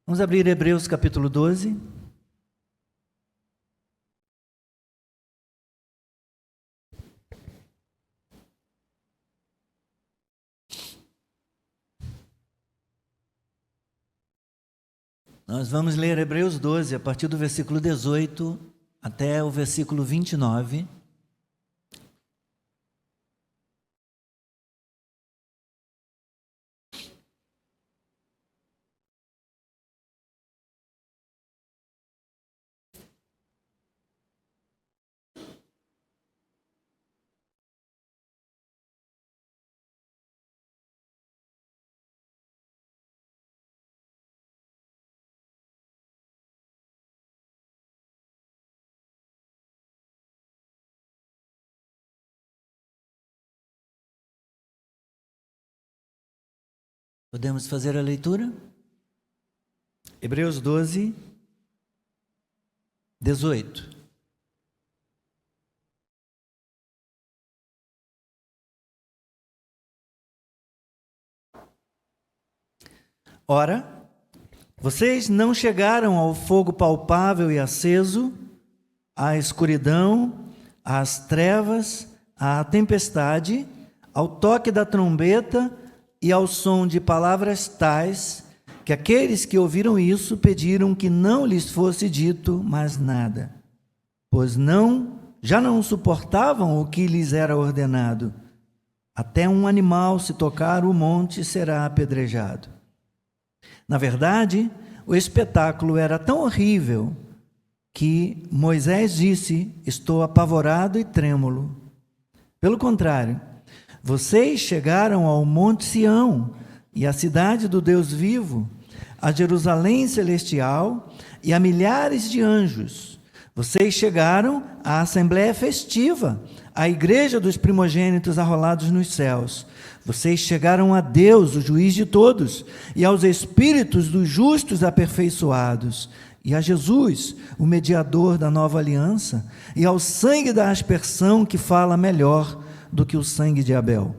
Vamos abrir Hebreus capítulo 12. Nós vamos ler Hebreus 12, a partir do versículo 18 até o versículo 29. Podemos fazer a leitura? Hebreus 12, 18. Ora, vocês não chegaram ao fogo palpável e aceso, à escuridão, às trevas, à tempestade, ao toque da trombeta e ao som de palavras tais, que aqueles que ouviram isso pediram que não lhes fosse dito mais nada, pois já não suportavam o que lhes era ordenado. Até um animal, se tocar o monte, será apedrejado. Na verdade, o espetáculo era tão horrível que Moisés disse: estou apavorado e trêmulo. Pelo contrário, vocês chegaram ao Monte Sião e à cidade do Deus vivo, a Jerusalém celestial e a milhares de anjos. Vocês chegaram à assembléia festiva, à igreja dos primogênitos arrolados nos céus. Vocês chegaram a Deus, o juiz de todos, e aos espíritos dos justos aperfeiçoados, e a Jesus, o mediador da nova aliança, e ao sangue da aspersão que fala melhor do que o sangue de Abel.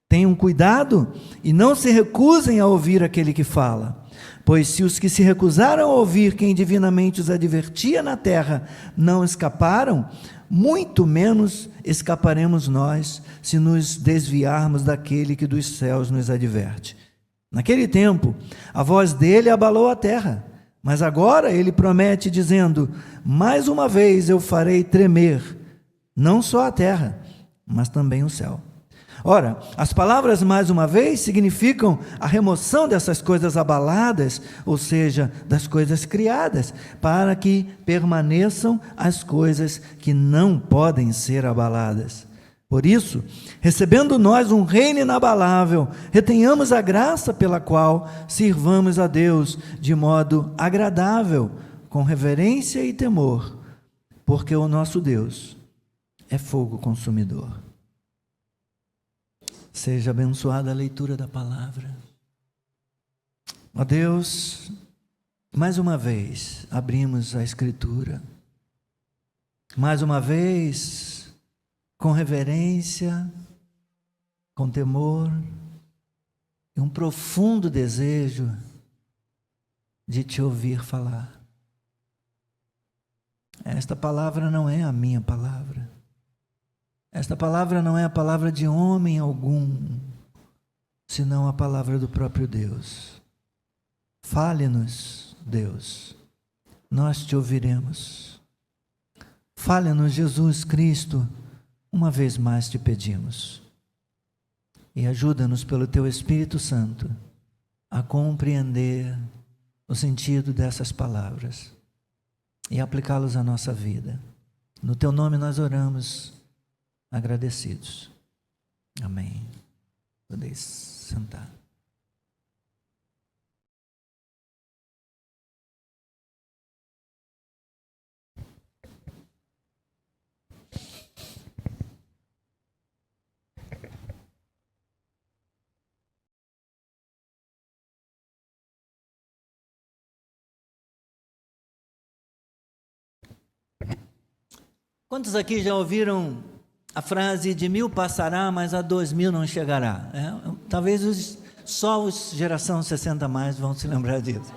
Tenham cuidado e não se recusem a ouvir aquele que fala, pois se os que se recusaram a ouvir quem divinamente os advertia na terra não escaparam, muito menos escaparemos nós se nos desviarmos daquele que dos céus nos adverte. Naquele tempo, a voz dele abalou a terra, mas agora ele promete dizendo: mais uma vez eu farei tremer, não só a terra, mas também o céu. Ora, as palavras mais uma vez significam a remoção dessas coisas abaladas, ou seja, das coisas criadas, para que permaneçam as coisas que não podem ser abaladas. Por isso, recebendo nós um reino inabalável, retenhamos a graça pela qual sirvamos a Deus de modo agradável, com reverência e temor, porque o nosso Deus é fogo consumidor. Seja abençoada a leitura da palavra. Ó Deus, mais uma vez abrimos a Escritura, mais uma vez com reverência, com temor e um profundo desejo de te ouvir falar. Esta palavra não é a minha palavra. Esta palavra não é a palavra de homem algum, senão a palavra do próprio Deus. Fale-nos, Deus, nós te ouviremos. Fale-nos, Jesus Cristo, uma vez mais te pedimos. E ajuda-nos pelo teu Espírito Santo a compreender o sentido dessas palavras e aplicá-los à nossa vida. No teu nome nós oramos, agradecidos. Amém. Podeis sentar. Quantos aqui já ouviram a frase de 1000 passará, mas a 2000 não chegará? Talvez só os geração 60 mais vão se lembrar disso.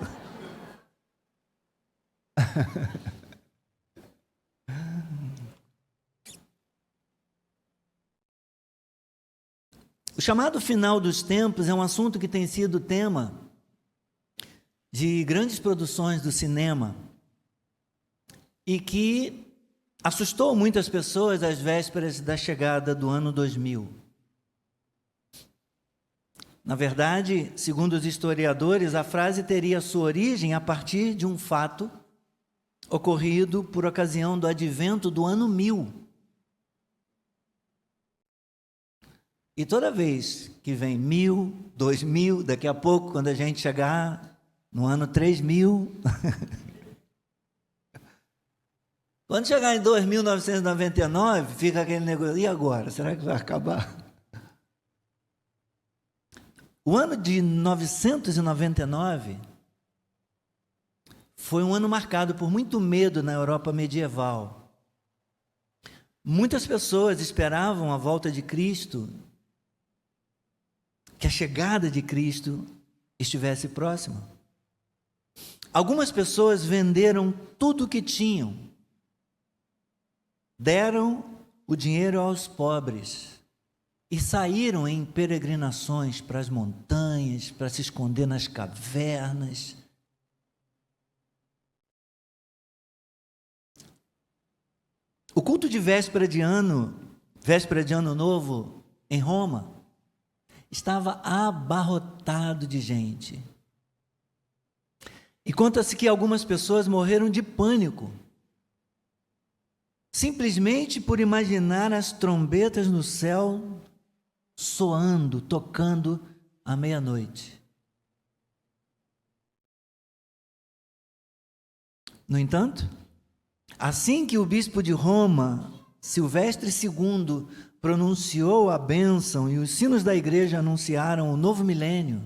O chamado final dos tempos é um assunto que tem sido tema de grandes produções do cinema e que assustou muitas pessoas às vésperas da chegada do ano 2000. Na verdade, segundo os historiadores, a frase teria sua origem a partir de um fato ocorrido por ocasião do advento do ano 1000. E toda vez que vem 1000, 2000, daqui a pouco, quando a gente chegar no ano 3000, quando chegar em 2999, fica aquele negócio, e agora? Será que vai acabar? O ano de 999 foi um ano marcado por muito medo na Europa medieval. Muitas pessoas esperavam a volta de Cristo, que a chegada de Cristo estivesse próxima. Algumas pessoas venderam tudo o que tinham, deram o dinheiro aos pobres e saíram em peregrinações para as montanhas, para se esconder nas cavernas. O culto de véspera de ano novo em Roma, estava abarrotado de gente. E conta-se que algumas pessoas morreram de pânico, simplesmente por imaginar as trombetas no céu soando, tocando à meia-noite. No entanto, assim que o bispo de Roma, Silvestre II, pronunciou a bênção e os sinos da igreja anunciaram o novo milênio,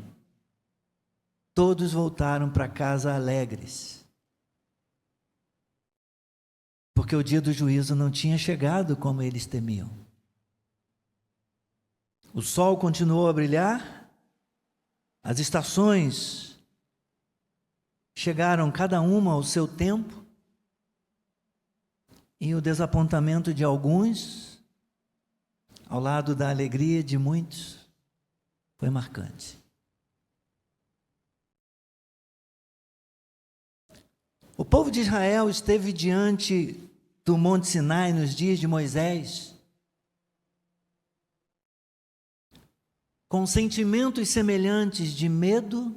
todos voltaram para casa alegres, porque o dia do juízo não tinha chegado como eles temiam. O sol continuou a brilhar, as estações chegaram cada uma ao seu tempo, e o desapontamento de alguns, ao lado da alegria de muitos, foi marcante. O povo de Israel esteve diante do Monte Sinai nos dias de Moisés, com sentimentos semelhantes de medo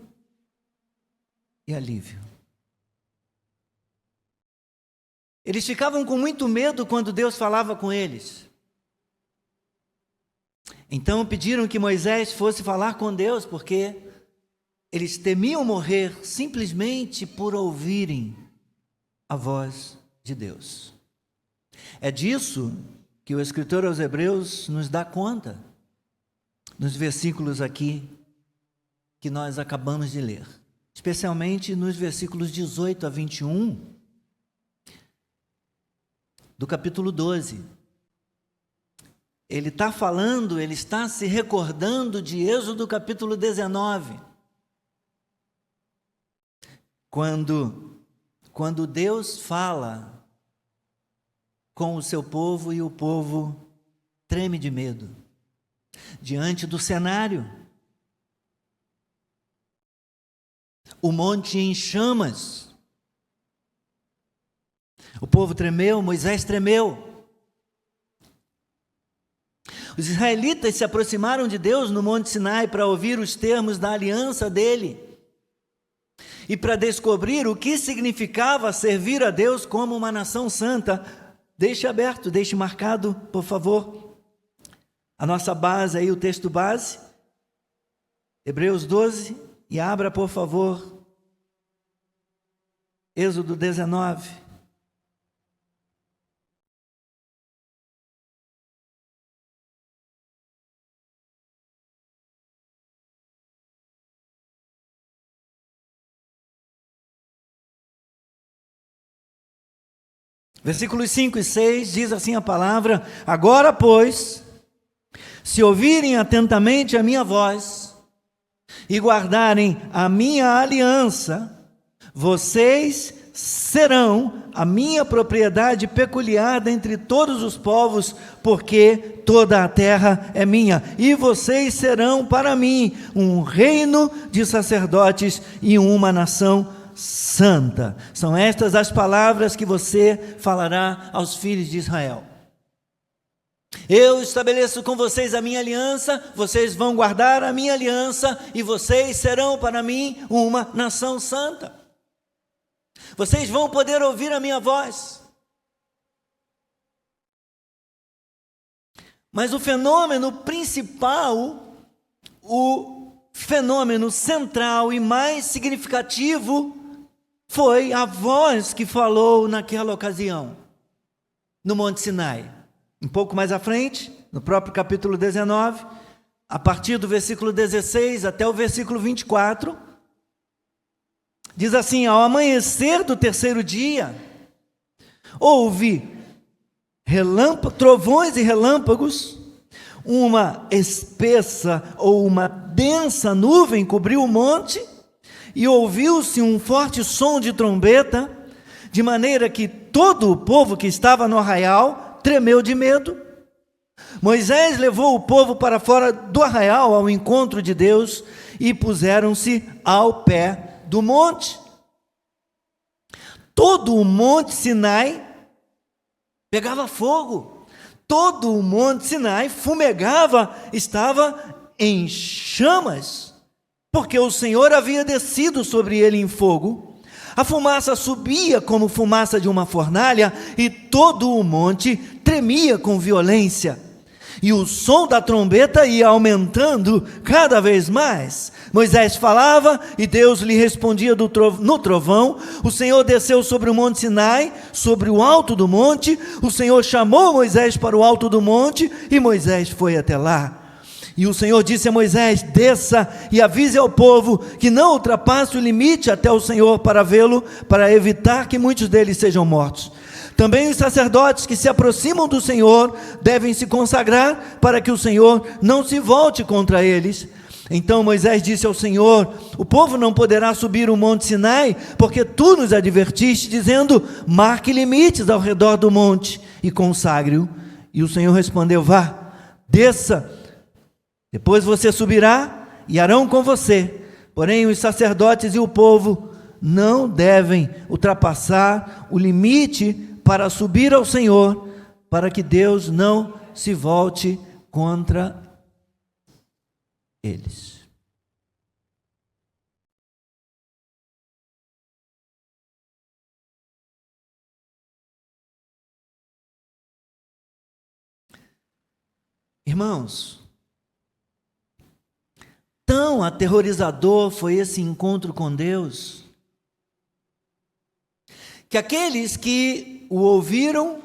e alívio. Eles ficavam com muito medo quando Deus falava com eles. Então pediram que Moisés fosse falar com Deus, porque eles temiam morrer simplesmente por ouvirem a voz de Deus. É disso que o escritor aos Hebreus nos dá conta, nos versículos aqui que nós acabamos de ler, especialmente nos versículos 18 a 21 do capítulo 12. Ele está falando, ele está se recordando de Êxodo capítulo 19. Quando Deus fala com o seu povo e o povo treme de medo diante do cenário. O monte em chamas. O povo tremeu, Moisés tremeu. Os israelitas se aproximaram de Deus no Monte Sinai para ouvir os termos da aliança dele e para descobrir o que significava servir a Deus como uma nação santa. Deixe aberto, deixe marcado, por favor, a nossa base aí, o texto base, Hebreus 12, e abra, por favor, Êxodo 19. Versículos 5 e 6 diz assim a palavra: agora, pois, se ouvirem atentamente a minha voz e guardarem a minha aliança, vocês serão a minha propriedade peculiar dentre todos os povos, porque toda a terra é minha, e vocês serão para mim um reino de sacerdotes e uma nação santa. São estas as palavras que você falará aos filhos de Israel. Eu estabeleço com vocês a minha aliança, vocês vão guardar a minha aliança, e vocês serão para mim uma nação santa. Vocês vão poder ouvir a minha voz. Mas o fenômeno principal, o fenômeno central e mais significativo foi a voz que falou naquela ocasião, no Monte Sinai. Um pouco mais à frente, no próprio capítulo 19, a partir do versículo 16 até o versículo 24, diz assim: ao amanhecer do terceiro dia, houve trovões e relâmpagos, uma espessa ou uma densa nuvem cobriu o monte, e ouviu-se um forte som de trombeta, de maneira que todo o povo que estava no arraial tremeu de medo. Moisés levou o povo para fora do arraial ao encontro de Deus, e puseram-se ao pé do monte. Todo o monte Sinai pegava fogo, todo o monte Sinai fumegava, estava em chamas, porque o Senhor havia descido sobre ele em fogo. A fumaça subia como fumaça de uma fornalha, e todo o monte tremia com violência. E o som da trombeta ia aumentando cada vez mais. Moisés falava e Deus lhe respondia no trovão. O Senhor desceu sobre o monte Sinai, sobre o alto do monte. O Senhor chamou Moisés para o alto do monte, e Moisés foi até lá. E o Senhor disse a Moisés: desça e avise ao povo que não ultrapasse o limite até o Senhor para vê-lo, para evitar que muitos deles sejam mortos. Também os sacerdotes que se aproximam do Senhor devem se consagrar, para que o Senhor não se volte contra eles. Então Moisés disse ao Senhor: o povo não poderá subir o monte Sinai, porque tu nos advertiste, dizendo: marque limites ao redor do monte e consagre-o. E o Senhor respondeu: vá, desça, depois você subirá e Arão com você. Porém os sacerdotes e o povo não devem ultrapassar o limite para subir ao Senhor, para que Deus não se volte contra eles. Irmãos, tão aterrorizador foi esse encontro com Deus, que aqueles que o ouviram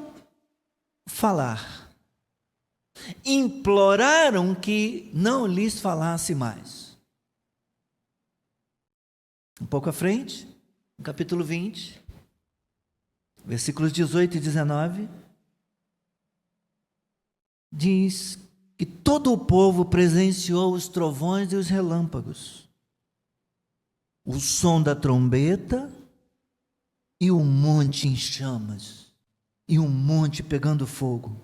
falar imploraram que não lhes falasse mais. Um pouco à frente, no capítulo 20, versículos 18 e 19, diz que todo o povo presenciou os trovões e os relâmpagos, o som da trombeta e o monte em chamas, e o monte pegando fogo.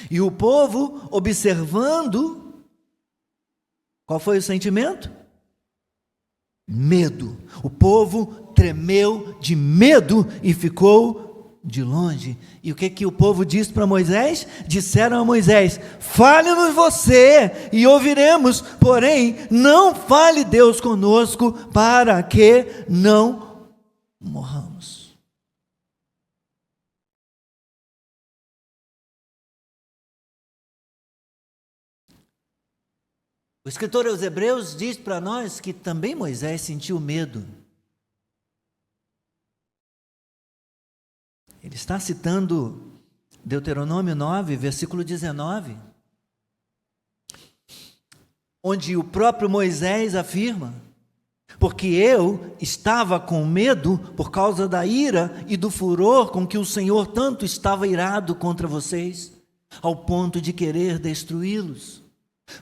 E o povo observando, qual foi o sentimento? Medo. O povo tremeu de medo e ficou de longe. E o que o povo disse para Moisés? Disseram a Moisés: fale-nos você e ouviremos, porém não fale Deus conosco, para que não morramos. O escritor aos Hebreus diz para nós que também Moisés sentiu medo. Ele está citando Deuteronômio 9, versículo 19, onde o próprio Moisés afirma: porque eu estava com medo por causa da ira e do furor com que o Senhor tanto estava irado contra vocês, ao ponto de querer destruí-los.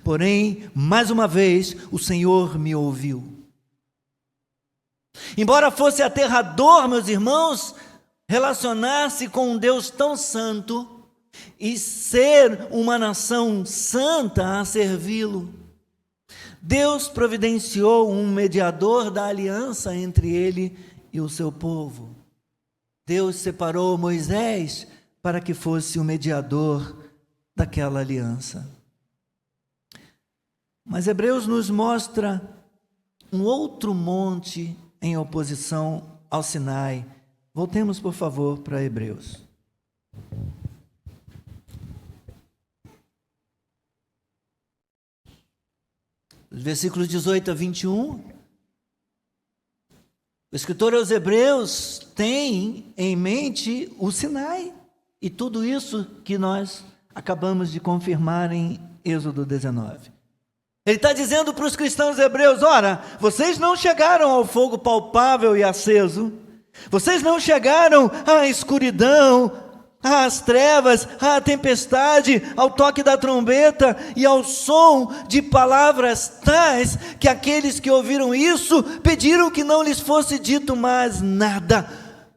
Porém, mais uma vez, o Senhor me ouviu. Embora fosse aterrador, meus irmãos, relacionar-se com um Deus tão santo e ser uma nação santa a servi-lo, Deus providenciou um mediador da aliança entre ele e o seu povo. Deus separou Moisés para que fosse o mediador daquela aliança. Mas Hebreus nos mostra um outro monte em oposição ao Sinai. Voltemos, por favor, para Hebreus. Os versículos 18 a 21. O escritor aos Hebreus tem em mente o Sinai e tudo isso que nós acabamos de confirmar em Êxodo 19. Ele está dizendo para os cristãos hebreus: ora, vocês não chegaram ao fogo palpável e aceso, vocês não chegaram à escuridão, às trevas, à tempestade, ao toque da trombeta e ao som de palavras tais que aqueles que ouviram isso pediram que não lhes fosse dito mais nada,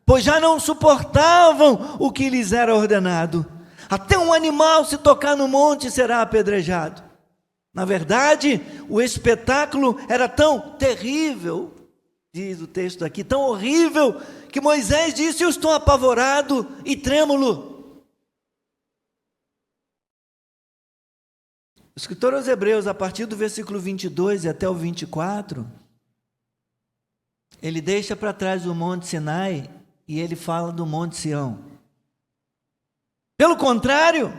pois já não suportavam o que lhes era ordenado. Até um animal, se tocar no monte, será apedrejado. Na verdade, o espetáculo era tão terrível, diz o texto aqui, tão horrível, que Moisés disse: eu estou apavorado e trêmulo. O escritor aos Hebreus, a partir do versículo 22 e até o 24, ele deixa para trás o Monte Sinai e ele fala do Monte Sião. Pelo contrário,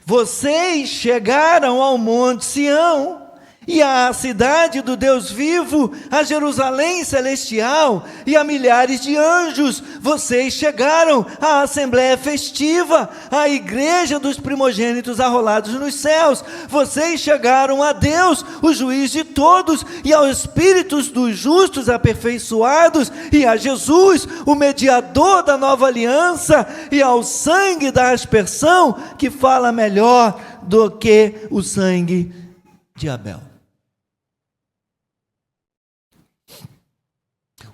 vocês chegaram ao Monte Sião e à cidade do Deus vivo, a Jerusalém celestial e a milhares de anjos. Vocês chegaram à assembléia festiva, à igreja dos primogênitos arrolados nos céus. Vocês chegaram a Deus, o juiz de todos, e aos espíritos dos justos aperfeiçoados, e a Jesus, o mediador da nova aliança, e ao sangue da aspersão, que fala melhor do que o sangue de Abel.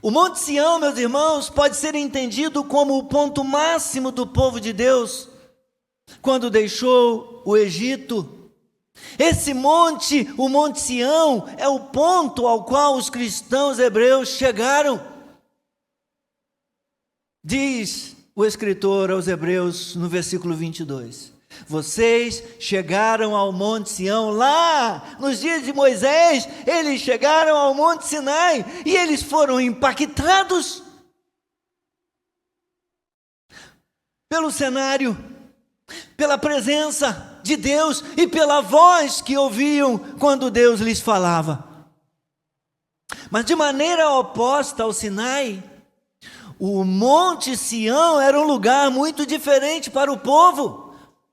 O Monte Sião, meus irmãos, pode ser entendido como o ponto máximo do povo de Deus quando deixou o Egito. Esse monte, o Monte Sião, é o ponto ao qual os cristãos hebreus chegaram. Diz o escritor aos Hebreus no versículo 22. Vocês chegaram ao Monte Sião lá, nos dias de Moisés, eles chegaram ao Monte Sinai e eles foram impactados pelo cenário, pela presença de Deus e pela voz que ouviam quando Deus lhes falava. Mas de maneira oposta ao Sinai, o Monte Sião era um lugar muito diferente para o povo.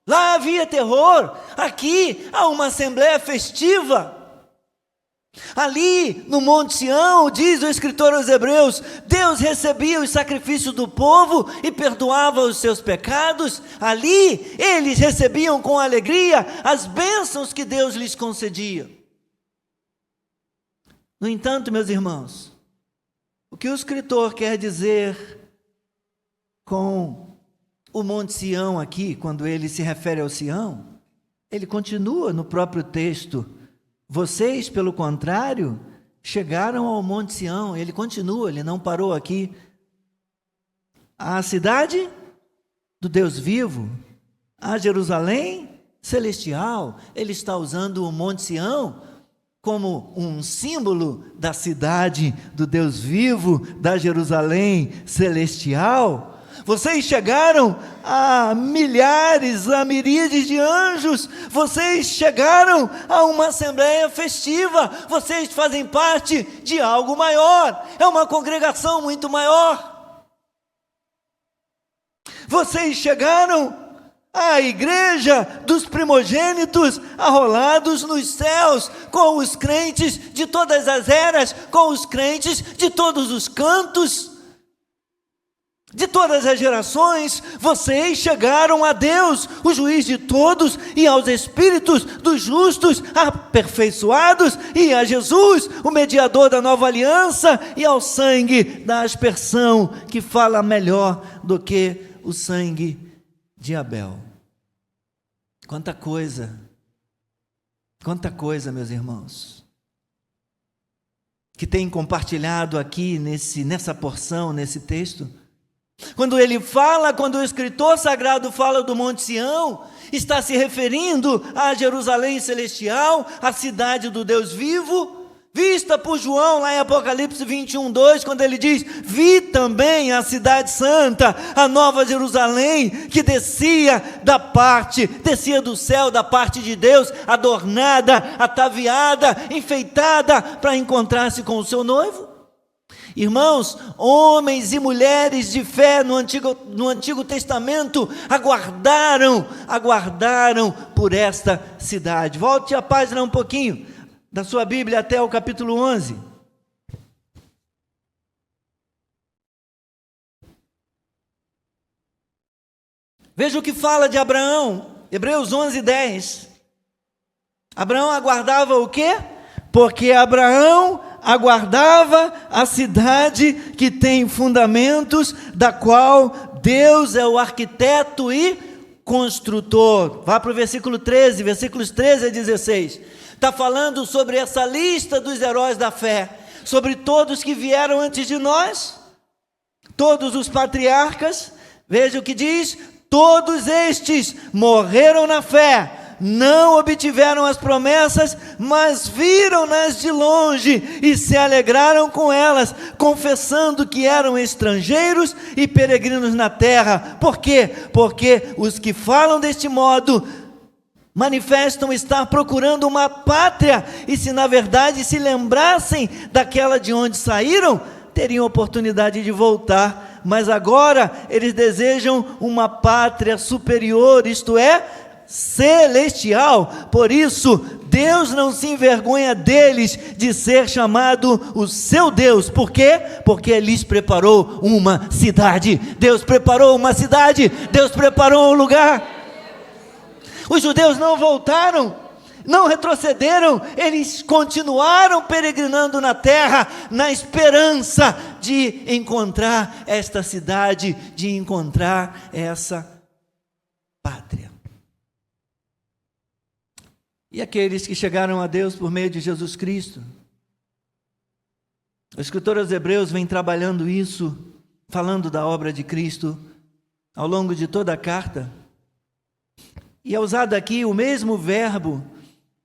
Lá havia terror, aqui há uma assembléia festiva. Ali no Monte Sião, diz o escritor aos Hebreus, Deus recebia os sacrifícios do povo e perdoava os seus pecados. Ali eles recebiam com alegria as bênçãos que Deus lhes concedia. No entanto, meus irmãos, o que o escritor quer dizer com o Monte Sião aqui, quando ele se refere ao Sião, ele continua no próprio texto. Vocês, pelo contrário, chegaram ao Monte Sião. Ele continua, ele não parou aqui. A cidade do Deus vivo, a Jerusalém celestial. Ele está usando o Monte Sião como um símbolo da cidade do Deus vivo, da Jerusalém celestial. Vocês chegaram a milhares, a miríades de anjos. Vocês chegaram a uma assembleia festiva. Vocês fazem parte de algo maior. É uma congregação muito maior. Vocês chegaram à igreja dos primogênitos arrolados nos céus, com os crentes de todas as eras, com os crentes de todos os cantos. De todas as gerações, vocês chegaram a Deus, o juiz de todos, e aos espíritos dos justos aperfeiçoados, e a Jesus, o mediador da nova aliança, e ao sangue da aspersão, que fala melhor do que o sangue de Abel. Quanta coisa, meus irmãos, que tem compartilhado aqui nessa porção, nesse texto. Quando o escritor sagrado fala do Monte Sião, está se referindo a Jerusalém celestial, a cidade do Deus vivo, vista por João lá em Apocalipse 21:2, quando ele diz: vi também a cidade santa, a nova Jerusalém, que descia do céu da parte de Deus, adornada, ataviada, enfeitada, para encontrar-se com o seu noivo. Irmãos, homens e mulheres de fé no Antigo Testamento aguardaram por esta cidade. Volte a página um pouquinho da sua Bíblia até o capítulo 11. Veja o que fala de Abraão, Hebreus 11:10. Abraão aguardava o quê? Porque Abraão aguardava a cidade que tem fundamentos, da qual Deus é o arquiteto e construtor. Vá para o versículo 13, versículos 13 a 16. Está falando sobre essa lista dos heróis da fé, sobre todos que vieram antes de nós, todos os patriarcas. Veja o que diz: todos estes morreram na fé, não obtiveram as promessas, mas viram-nas de longe e se alegraram com elas, confessando que eram estrangeiros e peregrinos na terra. Por quê? Porque os que falam deste modo manifestam estar procurando uma pátria, e se na verdade se lembrassem daquela de onde saíram, teriam oportunidade de voltar, mas agora eles desejam uma pátria superior, isto é, celestial. Por isso Deus não se envergonha deles de ser chamado o seu Deus. Por quê? Porque Ele lhes preparou uma cidade. Deus preparou uma cidade, Deus preparou um lugar. Os judeus não voltaram, não retrocederam, eles continuaram peregrinando na terra, na esperança de encontrar esta cidade, de encontrar essa pátria. E aqueles que chegaram a Deus por meio de Jesus Cristo? O escritor aos Hebreus vem trabalhando isso, falando da obra de Cristo ao longo de toda a carta. E é usado aqui o mesmo verbo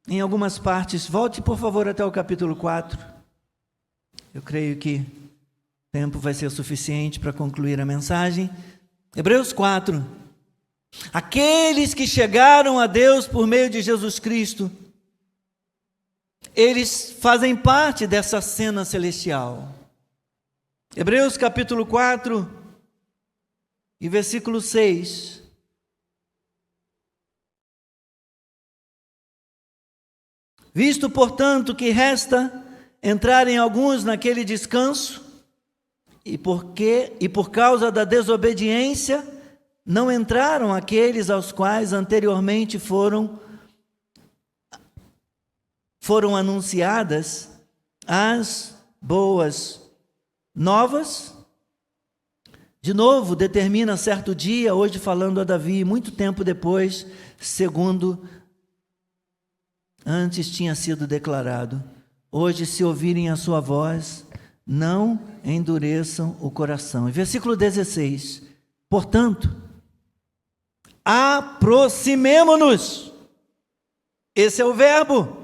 em algumas partes. Volte, por favor, até o capítulo 4. Eu creio que o tempo vai ser suficiente para concluir a mensagem. Hebreus 4. Aqueles que chegaram a Deus por meio de Jesus Cristo, eles fazem parte dessa cena celestial. Hebreus capítulo 4 e versículo 6. Visto, portanto, que resta entrarem alguns naquele descanso, e por causa da desobediência, não entraram aqueles aos quais anteriormente foram anunciadas as boas novas. De novo, determina certo dia, hoje falando a Davi, muito tempo depois, segundo antes tinha sido declarado: hoje, se ouvirem a sua voz, não endureçam o coração. E versículo 16: portanto, aproximemo-nos. Esse é o verbo.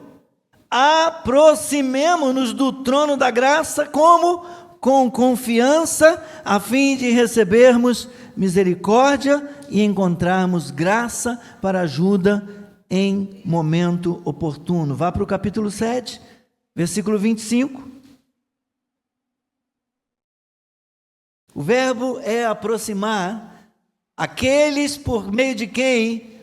Aproximemo-nos do trono da graça, como? Com confiança, a fim de recebermos misericórdia e encontrarmos graça para ajuda em momento oportuno. Vá para o capítulo 7, versículo 25. O verbo é aproximar, aqueles por meio de quem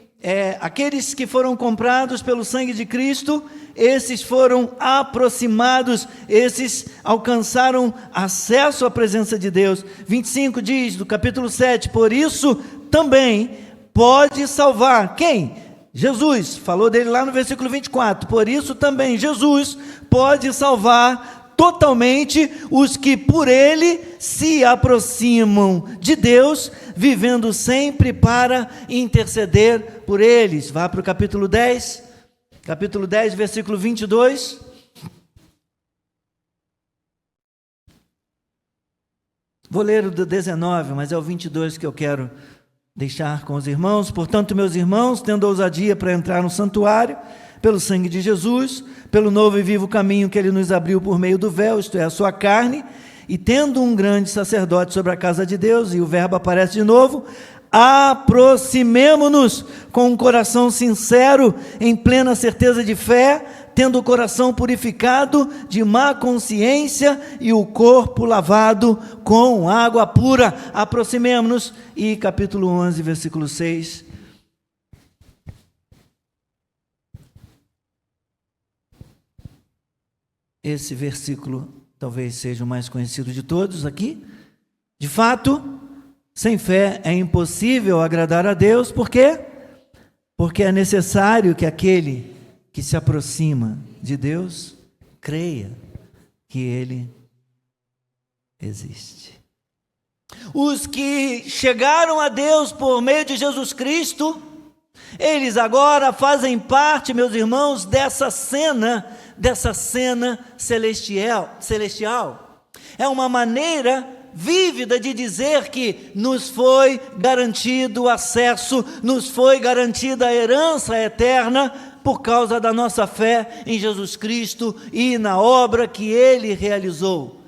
aqueles que foram comprados pelo sangue de Cristo, esses foram aproximados, esses alcançaram acesso à presença de Deus. 25 diz, do capítulo 7, por isso também pode salvar. Quem? Jesus, falou dele lá no versículo 24, por isso também Jesus pode salvar totalmente os que por ele se aproximam de Deus, vivendo sempre para interceder por eles. Vá para o capítulo 10, versículo 22. Vou ler o do 19, mas é o 22 que eu quero deixar com os irmãos. Portanto, meus irmãos, tendo ousadia para entrar no santuário, pelo sangue de Jesus, pelo novo e vivo caminho que ele nos abriu por meio do véu, isto é, a sua carne, e tendo um grande sacerdote sobre a casa de Deus, e o verbo aparece de novo, aproximemo-nos com um coração sincero, em plena certeza de fé, tendo o coração purificado de má consciência e o corpo lavado com água pura. Aproximemo-nos. E capítulo 11, versículo 6. Esse versículo talvez seja o mais conhecido de todos aqui. De fato, sem fé é impossível agradar a Deus. Por quê? Porque é necessário que aquele que se aproxima de Deus creia que Ele existe. Os que chegaram a Deus por meio de Jesus Cristo, eles agora fazem parte, meus irmãos, dessa cena celestial. É uma maneira vívida de dizer que nos foi garantido o acesso, nos foi garantida a herança eterna por causa da nossa fé em Jesus Cristo e na obra que Ele realizou.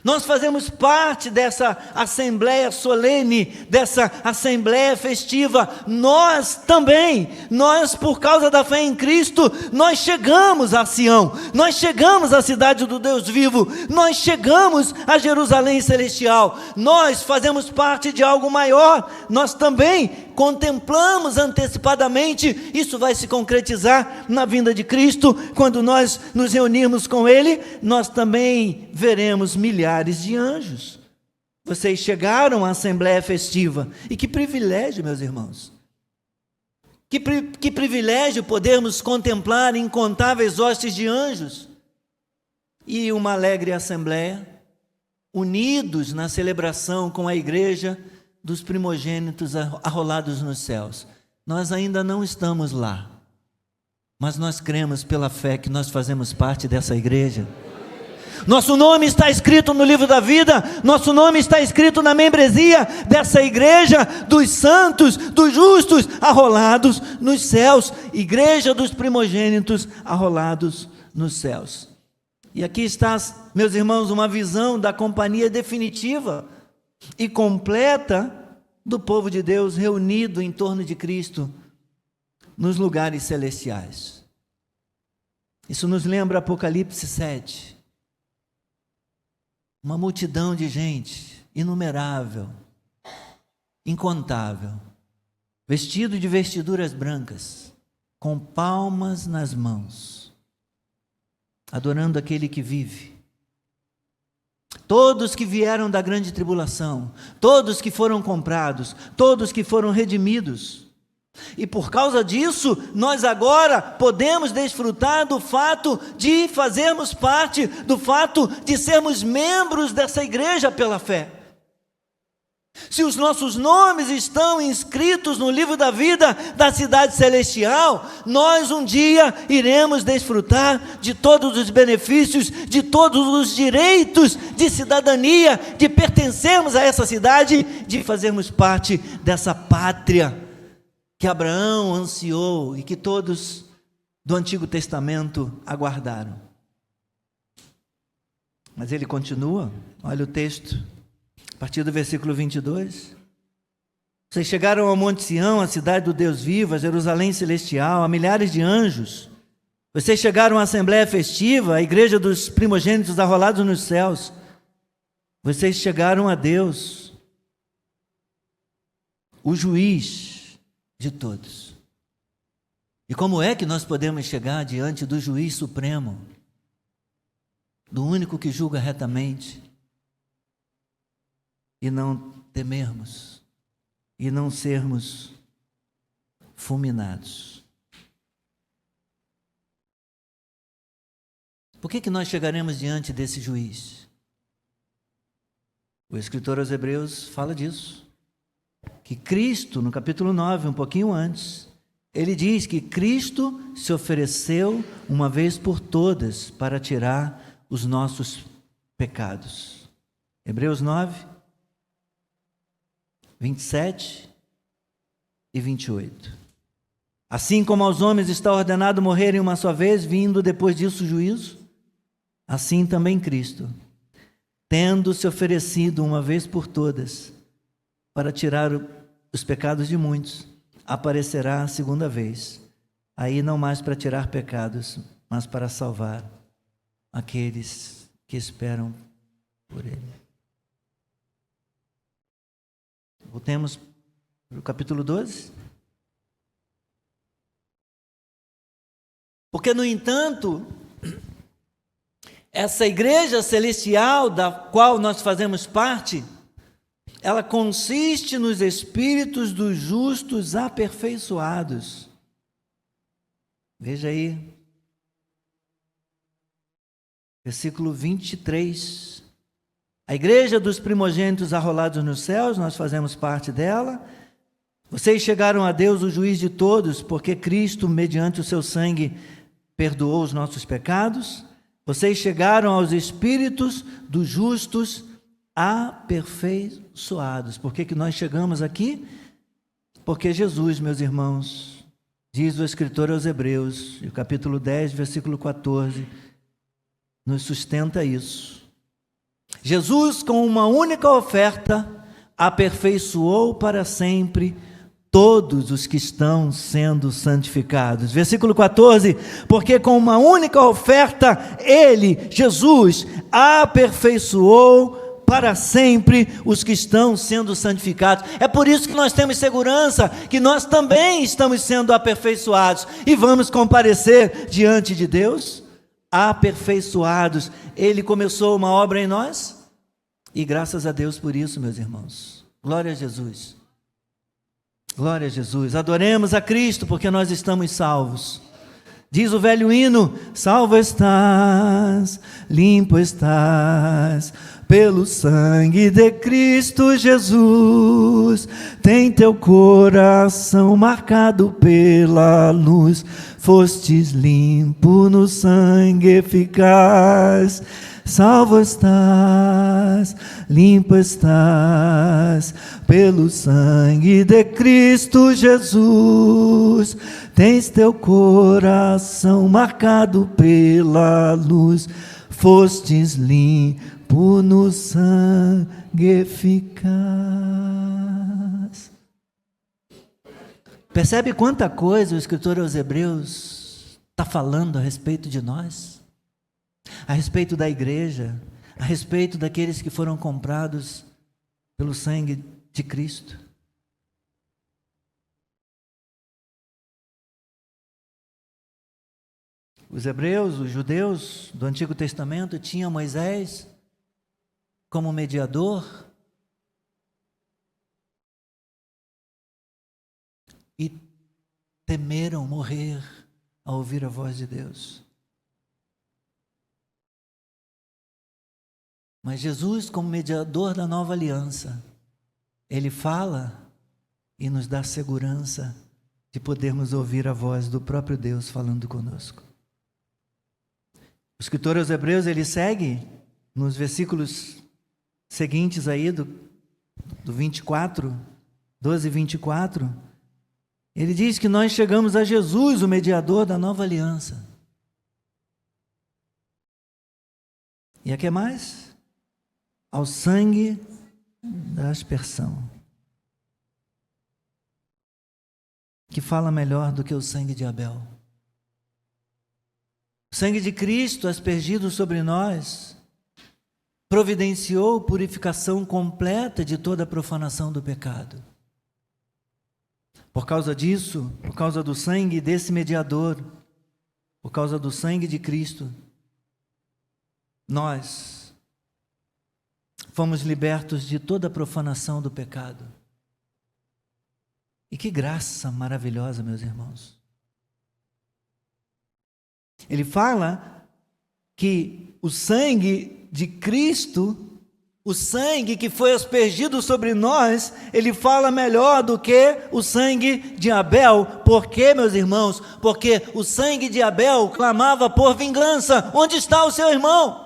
Nós fazemos parte dessa assembleia solene, dessa assembleia festiva. Nós também, por causa da fé em Cristo, nós chegamos a Sião, nós chegamos à cidade do Deus vivo, nós chegamos a Jerusalém celestial. Nós fazemos parte de algo maior, nós também contemplamos antecipadamente. Isso vai se concretizar na vinda de Cristo. Quando nós nos reunirmos com Ele, nós também veremos milhares de anjos. Vocês chegaram à assembleia festiva, e que privilégio, meus irmãos, que privilégio podermos contemplar incontáveis hostes de anjos e uma alegre assembleia, unidos na celebração com a igreja dos primogênitos arrolados nos céus. Nós ainda não estamos lá, mas nós cremos pela fé que nós fazemos parte dessa igreja. Nosso nome está escrito no livro da vida, nosso nome está escrito na membresia dessa igreja dos santos, dos justos, arrolados nos céus, igreja dos primogênitos arrolados nos céus. E aqui está, meus irmãos, uma visão da companhia definitiva e completa do povo de Deus reunido em torno de Cristo nos lugares celestiais. Isso nos lembra Apocalipse 7. Uma multidão de gente, inumerável, incontável, vestido de vestiduras brancas, com palmas nas mãos, adorando aquele que vive. Todos que vieram da grande tribulação, todos que foram comprados, todos que foram redimidos. E por causa disso, nós agora podemos desfrutar do fato de fazermos parte, do fato de sermos membros dessa igreja pela fé. Se os nossos nomes estão inscritos no livro da vida da cidade celestial, nós um dia iremos desfrutar de todos os benefícios, de todos os direitos de cidadania, de pertencermos a essa cidade, de fazermos parte dessa pátria que Abraão ansiou e que todos do Antigo Testamento aguardaram. Mas ele continua, olha o texto, a partir do versículo 22. Vocês chegaram ao Monte Sião, a cidade do Deus vivo, a Jerusalém celestial, a milhares de anjos. Vocês chegaram à assembleia festiva, a igreja dos primogênitos arrolados nos céus. Vocês chegaram a Deus, o juiz de todos. E como é que nós podemos chegar diante do juiz supremo, do único que julga retamente, e não temermos, e não sermos fulminados? Por que nós chegaremos diante desse juiz? O escritor aos Hebreus fala disso, que Cristo, no capítulo 9, um pouquinho antes, ele diz que Cristo se ofereceu uma vez por todas para tirar os nossos pecados. Hebreus 9, 27 e 28. Assim como aos homens está ordenado morrerem uma só vez, vindo depois disso o juízo, assim também Cristo, tendo se oferecido uma vez por todas para tirar os pecados de muitos, aparecerá a segunda vez, aí não mais para tirar pecados, mas para salvar aqueles que esperam por Ele. Voltemos para o capítulo 12. Porque, no entanto, essa igreja celestial da qual nós fazemos parte, ela consiste nos espíritos dos justos aperfeiçoados. Veja aí, versículo 23. A igreja dos primogênitos arrolados nos céus, nós fazemos parte dela. Vocês chegaram a Deus, o juiz de todos, porque Cristo, mediante o seu sangue, perdoou os nossos pecados. Vocês chegaram aos espíritos dos justos aperfeiçoados. Por que nós chegamos aqui? Porque Jesus, meus irmãos, diz o escritor aos Hebreus, no capítulo 10, versículo 14, nos sustenta isso. Jesus, com uma única oferta, aperfeiçoou para sempre todos os que estão sendo santificados. Versículo 14, porque com uma única oferta, Ele, Jesus, aperfeiçoou para sempre os que estão sendo santificados. É por isso que nós temos segurança, que nós também estamos sendo aperfeiçoados, e vamos comparecer diante de Deus, aperfeiçoados. Ele começou uma obra em nós, e graças a Deus por isso, meus irmãos. Glória a Jesus. Glória a Jesus. Adoremos a Cristo, porque nós estamos salvos. Diz o velho hino: salvo estás, limpo estás, pelo sangue de Cristo Jesus. Tem teu coração marcado pela luz, fostes limpo no sangue eficaz. Salvo estás, limpo estás, pelo sangue de Cristo Jesus. Tens teu coração marcado pela luz, fostes limpo no sangue eficaz. Percebe quanta coisa o escritor aos Hebreus está falando a respeito de nós? A respeito da igreja, a respeito daqueles que foram comprados pelo sangue de Cristo. Os hebreus, os judeus do Antigo Testamento tinham Moisés como mediador e temeram morrer ao ouvir a voz de Deus. Mas Jesus, como mediador da nova aliança, Ele fala e nos dá segurança de podermos ouvir a voz do próprio Deus falando conosco. O escritor aos Hebreus, ele segue nos versículos seguintes aí, do 24, 12 e 24, ele diz que nós chegamos a Jesus, o mediador da nova aliança. E a que mais? Ao sangue da aspersão, que fala melhor do que o sangue de Abel. O sangue de Cristo aspergido sobre nós providenciou purificação completa de toda a profanação do pecado. Por causa disso, por causa do sangue desse mediador, por causa do sangue de Cristo, nós fomos libertos de toda a profanação do pecado. E que graça maravilhosa, meus irmãos. Ele fala que o sangue de Cristo, o sangue que foi aspergido sobre nós, ele fala melhor do que o sangue de Abel. Por quê, meus irmãos? Porque o sangue de Abel clamava por vingança. Onde está o seu irmão?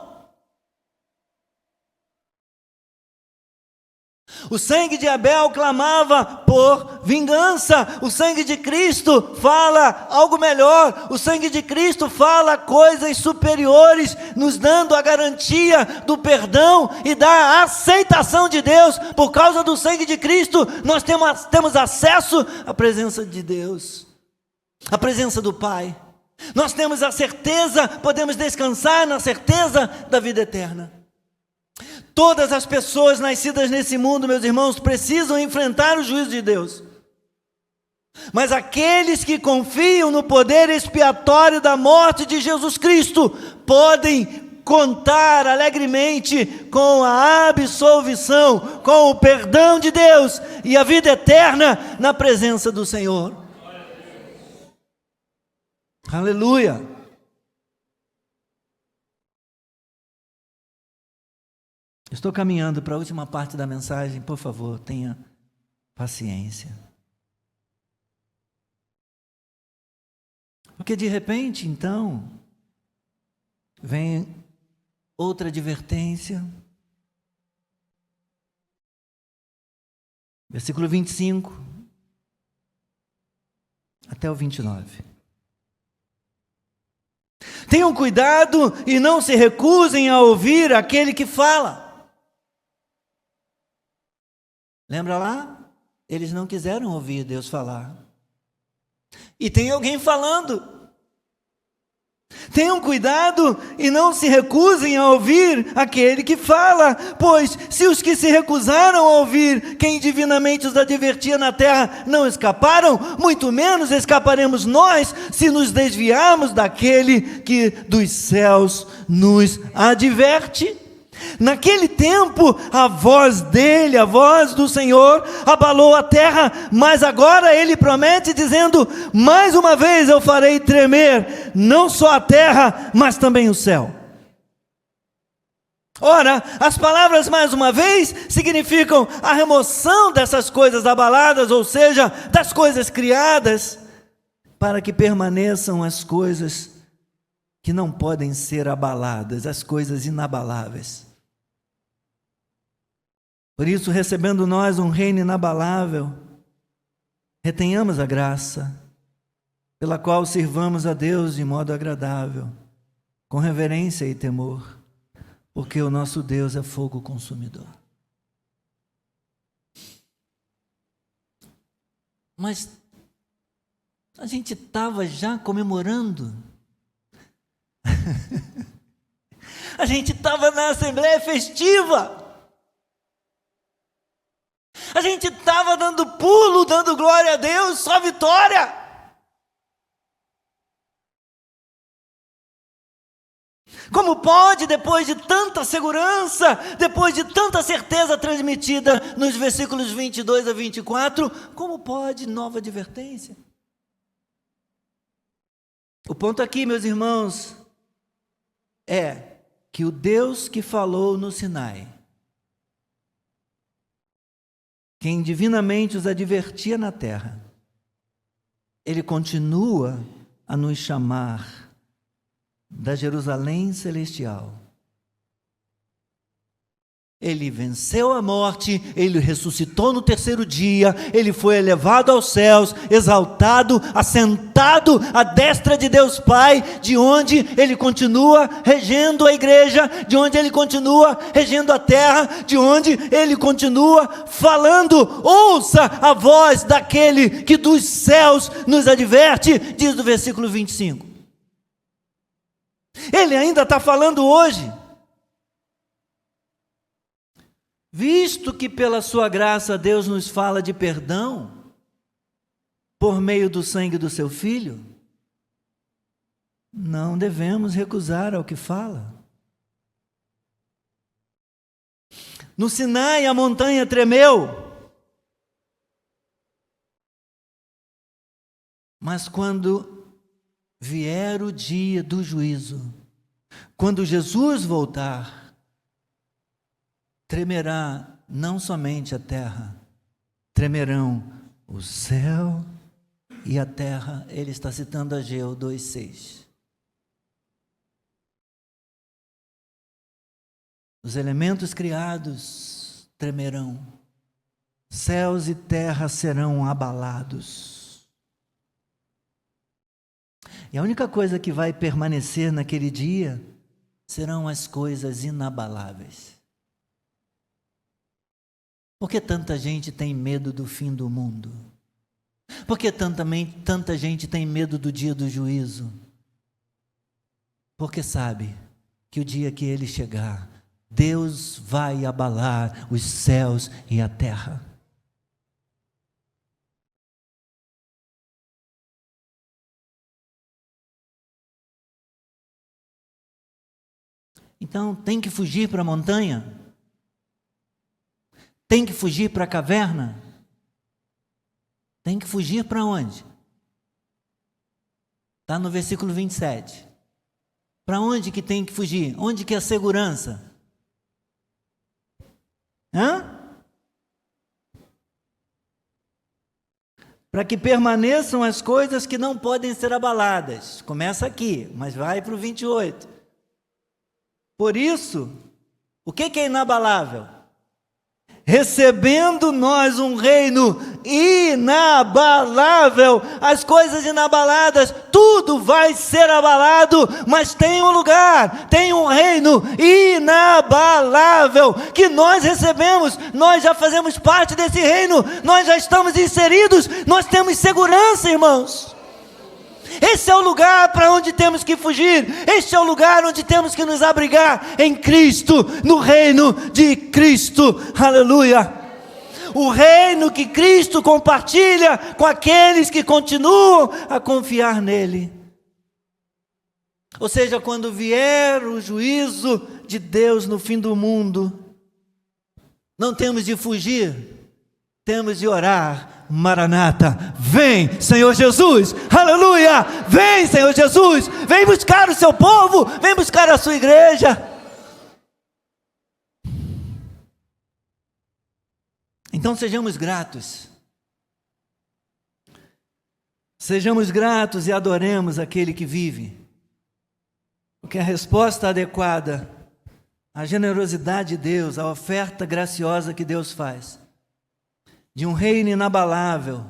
O sangue de Abel clamava por vingança. O sangue de Cristo fala algo melhor. O sangue de Cristo fala coisas superiores, nos dando a garantia do perdão e da aceitação de Deus. Por causa do sangue de Cristo, nós temos acesso à presença de Deus, à presença do Pai. Nós temos a certeza, podemos descansar na certeza da vida eterna. Todas as pessoas nascidas nesse mundo, meus irmãos, precisam enfrentar o juízo de Deus. Mas aqueles que confiam no poder expiatório da morte de Jesus Cristo, podem contar alegremente com a absolvição, com o perdão de Deus e a vida eterna na presença do Senhor. Aleluia! Estou caminhando para a última parte da mensagem, por favor, tenha paciência. Porque de repente, então, vem outra advertência. Versículo 25 até o 29. Tenham cuidado e não se recusem a ouvir aquele que fala. Lembra lá? Eles não quiseram ouvir Deus falar. E tem alguém falando. Tenham cuidado e não se recusem a ouvir aquele que fala, pois se os que se recusaram a ouvir quem divinamente os advertia na terra não escaparam, muito menos escaparemos nós se nos desviarmos daquele que dos céus nos adverte. Naquele tempo, a voz dele, a voz do Senhor, abalou a terra, mas agora ele promete dizendo, mais uma vez eu farei tremer, não só a terra, mas também o céu. Ora, as palavras mais uma vez significam a remoção dessas coisas abaladas, ou seja, das coisas criadas, para que permaneçam as coisas que não podem ser abaladas, as coisas inabaláveis. Por isso, recebendo nós um reino inabalável, retenhamos a graça, pela qual sirvamos a Deus de modo agradável, com reverência e temor, porque o nosso Deus é fogo consumidor. Mas a gente estava já comemorando. A gente estava na assembleia festiva. A gente estava dando pulo, dando glória a Deus, só vitória. Como pode, depois de tanta segurança, depois de tanta certeza transmitida nos versículos 22 a 24, como pode nova advertência? O ponto aqui, meus irmãos, é que o Deus que falou no Sinai, quem divinamente os advertia na terra, ele continua a nos chamar da Jerusalém celestial. Ele venceu a morte, ele ressuscitou no terceiro dia, ele foi elevado aos céus, exaltado, assentado à destra de Deus Pai, de onde ele continua regendo a igreja, de onde ele continua regendo a terra, de onde ele continua falando. Ouça a voz daquele que dos céus nos adverte, diz o versículo 25. Ele ainda está falando hoje. Visto que pela sua graça Deus nos fala de perdão, por meio do sangue do seu Filho, não devemos recusar ao que fala. No Sinai a montanha tremeu, mas quando vier o dia do juízo, quando Jesus voltar, tremerá não somente a terra, tremerão o céu e a terra. Ele está citando Ageu 2:6. Os elementos criados tremerão, céus e terra serão abalados. E a única coisa que vai permanecer naquele dia serão as coisas inabaláveis. Por que tanta gente tem medo do fim do mundo? Por que tanta gente tem medo do dia do juízo? Porque sabe que o dia que ele chegar, Deus vai abalar os céus e a terra. Então tem que fugir para a montanha? Tem que fugir para a caverna? Tem que fugir para onde? Está no versículo 27. Para onde que tem que fugir? Onde que é a segurança? Para que permaneçam as coisas que não podem ser abaladas. Começa aqui, mas vai para o 28. Por isso, o que é inabalável? Recebendo nós um reino inabalável. As coisas inabaladas, tudo vai ser abalado, mas tem um lugar, tem um reino inabalável que nós recebemos. Nós já fazemos parte desse reino, nós já estamos inseridos, nós temos segurança, irmãos. Esse é o lugar para onde temos que fugir. Este é o lugar onde temos que nos abrigar em Cristo, no reino de Cristo. Aleluia! O reino que Cristo compartilha com aqueles que continuam a confiar nele. Ou seja, quando vier o juízo de Deus no fim do mundo, não temos de fugir, temos de orar. Maranata, vem Senhor Jesus, aleluia, vem Senhor Jesus, vem buscar o seu povo, vem buscar a sua igreja. Então sejamos gratos e adoremos aquele que vive, porque a resposta adequada à generosidade de Deus, à oferta graciosa que Deus faz, de um reino inabalável,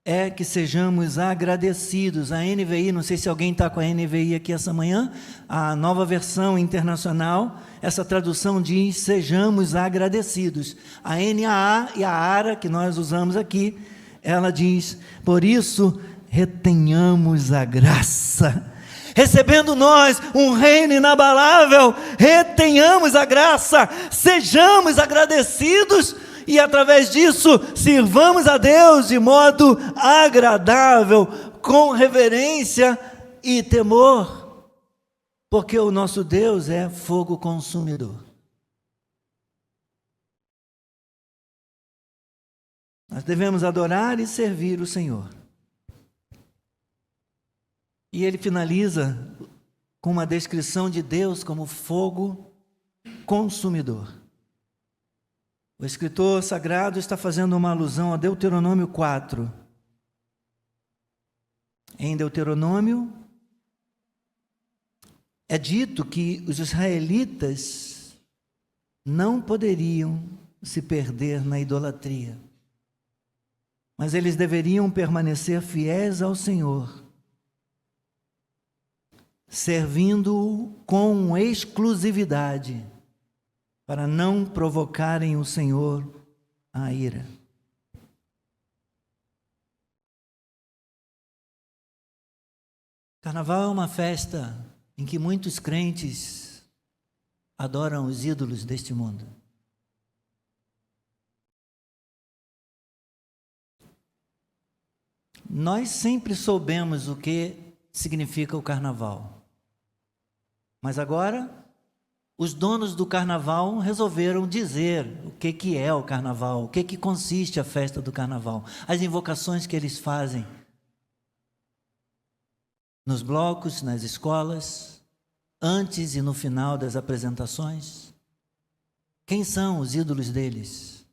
é que sejamos agradecidos. A NVI, não sei se alguém está com a NVI aqui essa manhã, a nova versão internacional, essa tradução diz, sejamos agradecidos. A NAA e a ARA, que nós usamos aqui, ela diz, por isso, retenhamos a graça. Recebendo nós um reino inabalável, retenhamos a graça, sejamos agradecidos, e através disso, sirvamos a Deus de modo agradável, com reverência e temor, porque o nosso Deus é fogo consumidor. Nós devemos adorar e servir o Senhor. E ele finaliza com uma descrição de Deus como fogo consumidor. O escritor sagrado está fazendo uma alusão a Deuteronômio 4. Em Deuteronômio, é dito que os israelitas não poderiam se perder na idolatria, mas eles deveriam permanecer fiéis ao Senhor, servindo-o com exclusividade, para não provocarem o Senhor à ira. Carnaval é uma festa em que muitos crentes adoram os ídolos deste mundo. nós sempre soubemos o que significa o carnaval. Mas agora, os donos do carnaval resolveram dizer o que é o carnaval, o que consiste a festa do carnaval, as invocações que eles fazem nos blocos, nas escolas, antes e no final das apresentações. Quem são os ídolos deles?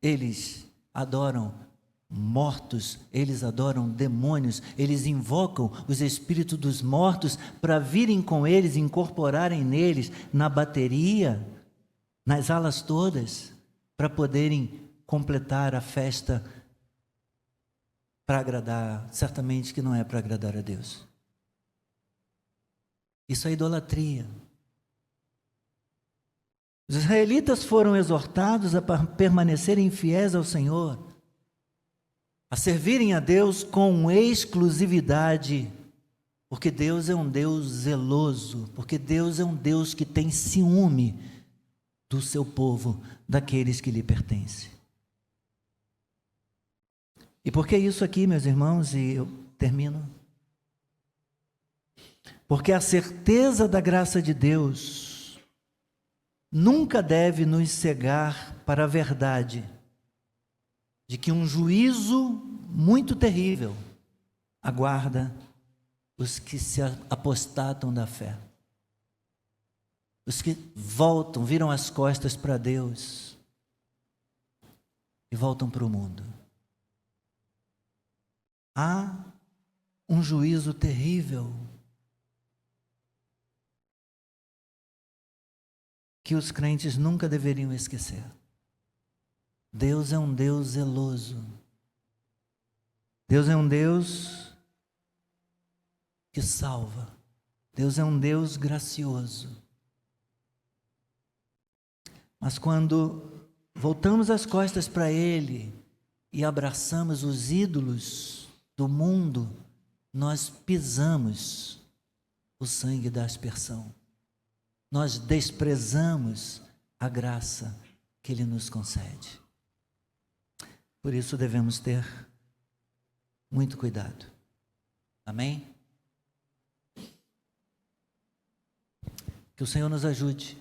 Eles adoram mortos, eles adoram demônios, eles invocam os espíritos dos mortos para virem com eles, incorporarem neles, na bateria, nas alas todas, para poderem completar a festa para agradar, certamente que não é para agradar a Deus. Isso é idolatria. Os israelitas foram exortados a permanecerem fiéis ao Senhor, a servirem a Deus com exclusividade, porque Deus é um Deus zeloso, porque Deus é um Deus que tem ciúme do seu povo, daqueles que lhe pertencem. E por que isso aqui, meus irmãos, e eu termino? Porque a certeza da graça de Deus nunca deve nos cegar para a verdade de que um juízo muito terrível aguarda os que se apostatam da fé, os que voltam, viram as costas para Deus e voltam para o mundo. Há um juízo terrível que os crentes nunca deveriam esquecer. Deus é um Deus zeloso. Deus é um Deus que salva. Deus é um Deus gracioso. Mas quando voltamos as costas para Ele e abraçamos os ídolos do mundo, nós pisamos o sangue da aspersão. Nós desprezamos a graça que Ele nos concede. Por isso devemos ter muito cuidado. Amém? Que o Senhor nos ajude.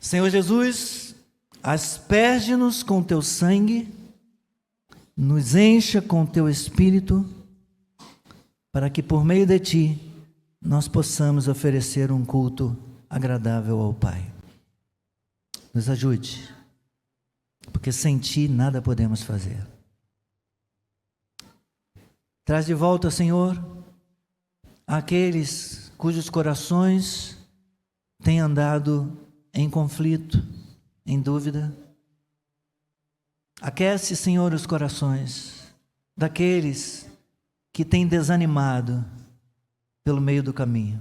Senhor Jesus, asperge-nos com Teu sangue, nos encha com Teu Espírito, para que por meio de Ti nós possamos oferecer um culto agradável ao Pai. Nos ajude, porque sem Ti nada podemos fazer. Traz de volta, Senhor, aqueles cujos corações têm andado em conflito, em dúvida. Aquece, Senhor, os corações daqueles que têm desanimado pelo meio do caminho.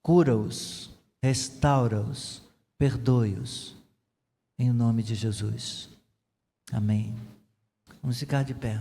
Cura-os, restaura-os, perdoe-os, em nome de Jesus. Amém. Vamos ficar de pé.